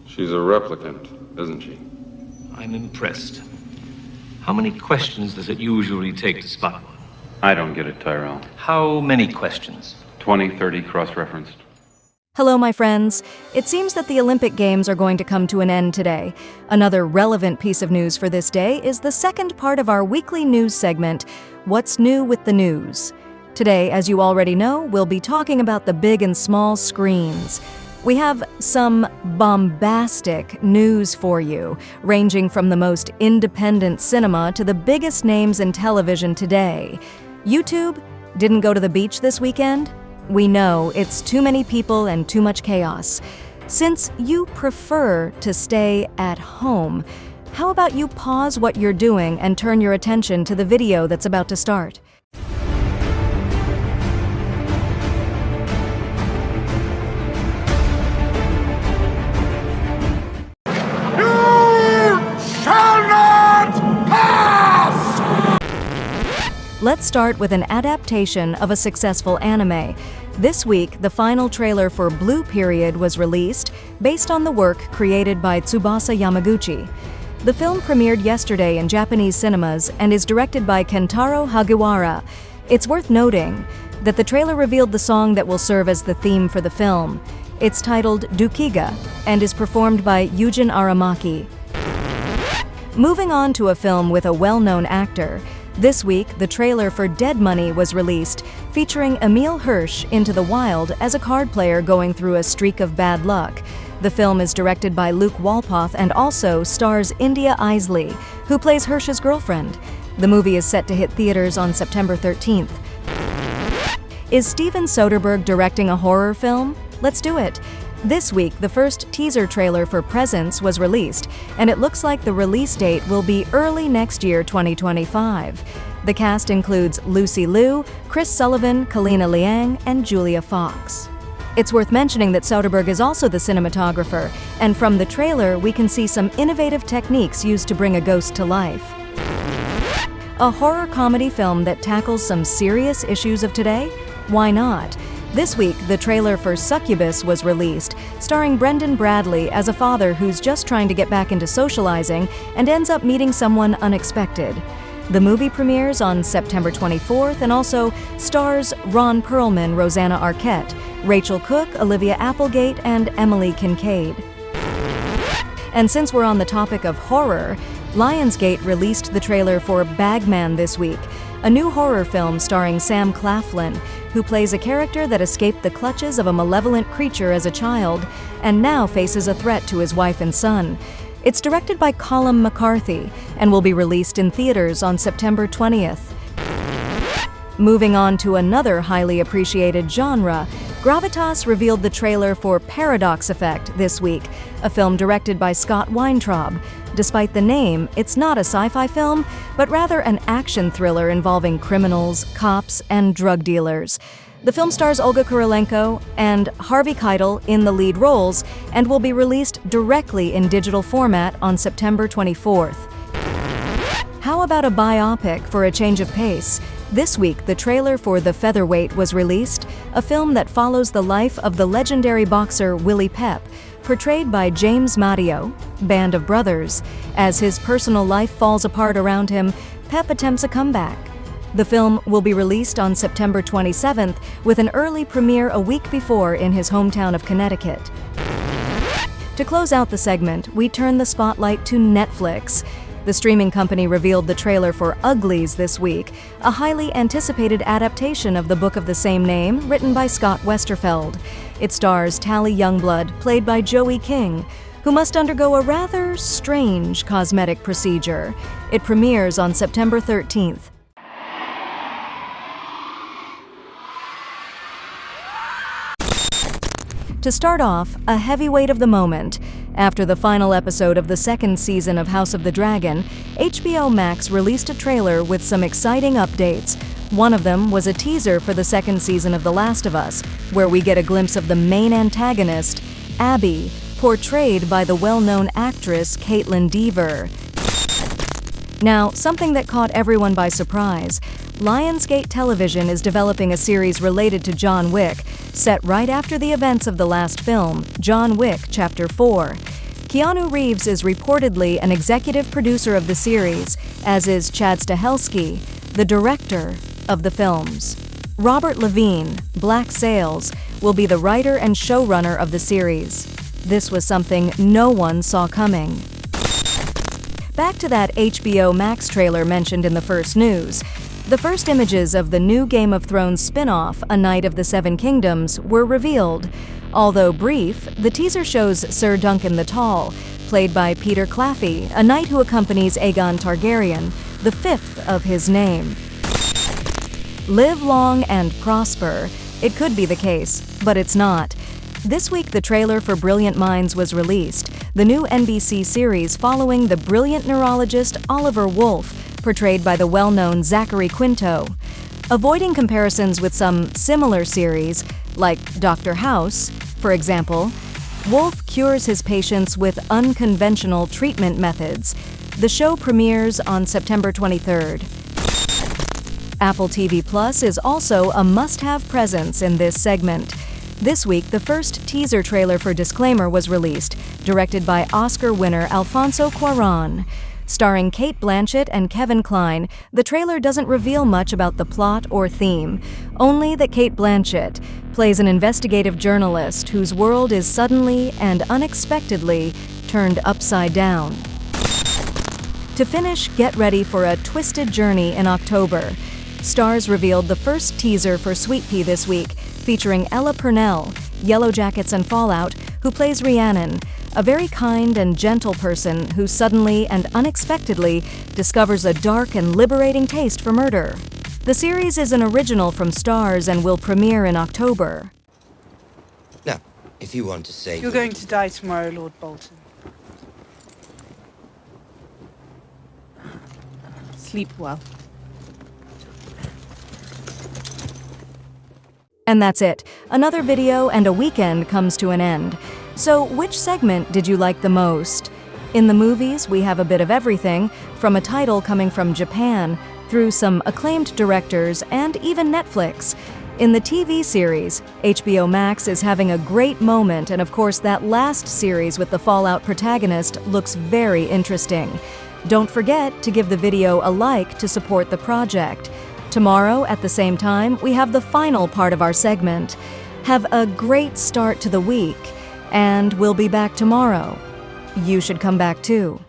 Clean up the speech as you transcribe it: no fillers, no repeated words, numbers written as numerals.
She's a replicant, isn't she? I'm impressed. How many questions does it usually take to spot one? I don't get it, Tyrell. How many questions? 20, 30 cross-referenced. Hello, my friends. It seems that the Olympic Games are going to come to an end today. Another relevant piece of news for this day is the second part of our weekly news segment, What's New with the News? Today, as you already know, we'll be talking about the big and small screens. We have some bombastic news for you, ranging from the most independent cinema to the biggest names in television today. YouTube didn't go to the beach this weekend? We know it's too many people and too much chaos. Since you prefer to stay at home, how about you pause what you're doing and turn your attention to the video that's about to start? Let's start with an adaptation of a successful anime. This week, the final trailer for Blue Period was released, based on the work created by Tsubasa Yamaguchi. The film premiered yesterday in Japanese cinemas and is directed by Kentaro Hagiwara. It's worth noting that the trailer revealed the song that will serve as the theme for the film. It's titled Dukiga and is performed by Yujin Aramaki. Moving on to a film with a well-known actor, this week, the trailer for Dead Money was released, featuring Emil Hirsch into the wild as a card player going through a streak of bad luck. The film is directed by Luke Walpoth and also stars India Isley, who plays Hirsch's girlfriend. The movie is set to hit theaters on September 13th. Is Steven Soderbergh directing a horror film? Let's do it! This week, the first teaser trailer for Presence was released, and it looks like the release date will be early next year, 2025. The cast includes Lucy Liu, Chris Sullivan, Kalina Liang, and Julia Fox. It's worth mentioning that Soderbergh is also the cinematographer, and from the trailer we can see some innovative techniques used to bring a ghost to life. A horror comedy film that tackles some serious issues of today? Why not? This week, the trailer for Succubus was released, starring Brendan Bradley as a father who's just trying to get back into socializing and ends up meeting someone unexpected. The movie premieres on September 24th and also stars Ron Perlman, Rosanna Arquette, Rachel Cook, Olivia Applegate, and Emily Kincaid. And since we're on the topic of horror, Lionsgate released the trailer for Bagman this week, a new horror film starring Sam Claflin, who plays a character that escaped the clutches of a malevolent creature as a child and now faces a threat to his wife and son. It's directed by Colm McCarthy and will be released in theaters on September 20th. Moving on to another highly appreciated genre, Gravitas revealed the trailer for Paradox Effect this week, a film directed by Scott Weintraub. Despite the name, it's not a sci-fi film, but rather an action thriller involving criminals, cops, and drug dealers. The film stars Olga Kurylenko and Harvey Keitel in the lead roles and will be released directly in digital format on September 24th. How about a biopic for a change of pace? This week, the trailer for The Featherweight was released, a film that follows the life of the legendary boxer Willie Pep, portrayed by James Madio, Band of Brothers. As his personal life falls apart around him, Pep attempts a comeback. The film will be released on September 27th, with an early premiere a week before in his hometown of Connecticut. To close out the segment, we turn the spotlight to Netflix. The streaming company revealed the trailer for Uglies this week, a highly anticipated adaptation of the book of the same name, written by Scott Westerfeld. It stars Tally Youngblood, played by Joey King, who must undergo a rather strange cosmetic procedure. It premieres on September 13th. To start off, a heavyweight of the moment. After the final episode of the second season of House of the Dragon, HBO Max released a trailer with some exciting updates. One of them was a teaser for the second season of The Last of Us, where we get a glimpse of the main antagonist, Abby, portrayed by the well-known actress Caitlin Dever. Now, something that caught everyone by surprise. Lionsgate Television is developing a series related to John Wick, set right after the events of the last film, John Wick Chapter 4. Keanu Reeves is reportedly an executive producer of the series, as is Chad Stahelski, the director of the films. Robert Levine, Black Sails, will be the writer and showrunner of the series. This was something no one saw coming. Back to that HBO Max trailer mentioned in the first news. The first images of the new Game of Thrones spin-off, A Knight of the Seven Kingdoms, were revealed. Although brief, the teaser shows Sir Duncan the Tall, played by Peter Claffey, a knight who accompanies Aegon Targaryen, the fifth of his name. Live long and prosper. It could be the case, but it's not. This week, the trailer for Brilliant Minds was released, the new NBC series following the brilliant neurologist Oliver Wolf, portrayed by the well-known Zachary Quinto. Avoiding comparisons with some similar series, like Dr. House, for example, Wolf cures his patients with unconventional treatment methods. The show premieres on September 23rd. Apple TV Plus is also a must-have presence in this segment. This week, the first teaser trailer for Disclaimer was released, directed by Oscar winner Alfonso Cuarón. Starring Cate Blanchett and Kevin Kline, the trailer doesn't reveal much about the plot or theme, only that Cate Blanchett plays an investigative journalist whose world is suddenly and unexpectedly turned upside down. To finish, get ready for a twisted journey in October. Starz revealed the first teaser for Sweetpea this week, featuring Ella Purnell, Yellow Jackets and Fallout, who plays Rhiannon, a very kind and gentle person who suddenly and unexpectedly discovers a dark and liberating taste for murder. The series is an original from Starz and will premiere in October. Now, if you want to say... You're going to die tomorrow, Lord Bolton. Sleep well. And that's it. Another video and a weekend comes to an end. So, which segment did you like the most? In the movies, we have a bit of everything, from a title coming from Japan, through some acclaimed directors, and even Netflix. In the TV series, HBO Max is having a great moment, and of course that last series with the Fallout protagonist looks very interesting. Don't forget to give the video a like to support the project. Tomorrow, at the same time, we have the final part of our segment. Have a great start to the week, and we'll be back tomorrow. You should come back too.